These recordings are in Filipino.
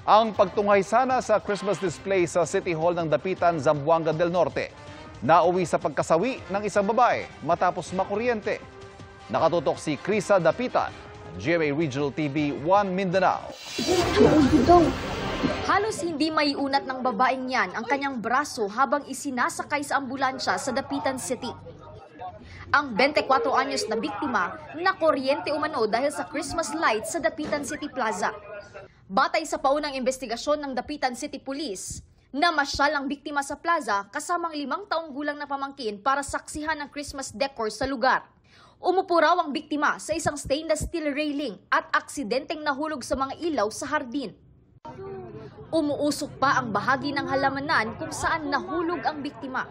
ang pagtunghay sana sa Christmas display sa City Hall ng Dapitan, Zamboanga del Norte. Nauwi sa pagkasawi ng isang babae matapos makuryente. Nakatutok si Krisa Dapitan, GMA Regional TV 1 Mindanao. Halos hindi maiunat ng babaeng yan ang kanyang braso habang isinasakay sa ambulansya sa Dapitan City. Ang 24 anyos na biktima nakuryente umano dahil sa Christmas lights sa Dapitan City Plaza. Batay sa paunang investigasyon ng Dapitan City Police, namasyal ang biktima sa plaza kasamang 5 taong gulang na pamangkin para saksihan ang Christmas decor sa lugar. Umupo raw ang biktima sa isang stainless steel railing at aksidenteng nahulog sa mga ilaw sa hardin. Umuusok pa ang bahagi ng halamanan kung saan nahulog ang biktima.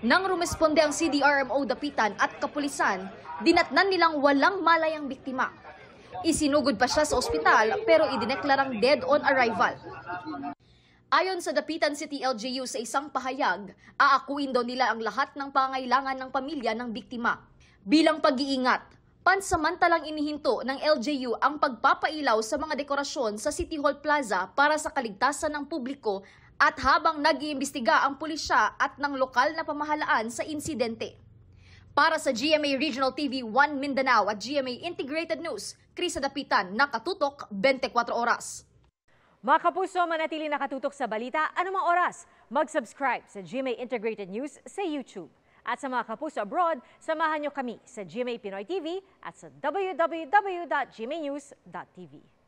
Nang rumesponde ang CDRMO Dapitan at kapulisan, dinatnan nilang walang malay ang biktima. Isinugod pa siya sa ospital pero idineklarang dead on arrival. Ayon sa Dapitan City LGU sa isang pahayag, aakuin daw nila ang lahat ng pangailangan ng pamilya ng biktima. Bilang pag-iingat, pansamantalang inihinto ng LGU ang pagpapailaw sa mga dekorasyon sa City Hall Plaza para sa kaligtasan ng publiko at habang nag-iimbestiga ang pulisya at ng lokal na pamahalaan sa insidente. Para sa GMA Regional TV 1 Mindanao at GMA Integrated News, Krisa Dapitan, nakatutok 24 oras. Mga kapuso, manatili nakatutok sa balita anumang oras. Mag-subscribe sa GMA Integrated News sa YouTube. At sa mga kapuso abroad, samahan nyo kami sa GMA Pinoy TV at sa www.gmanews.tv.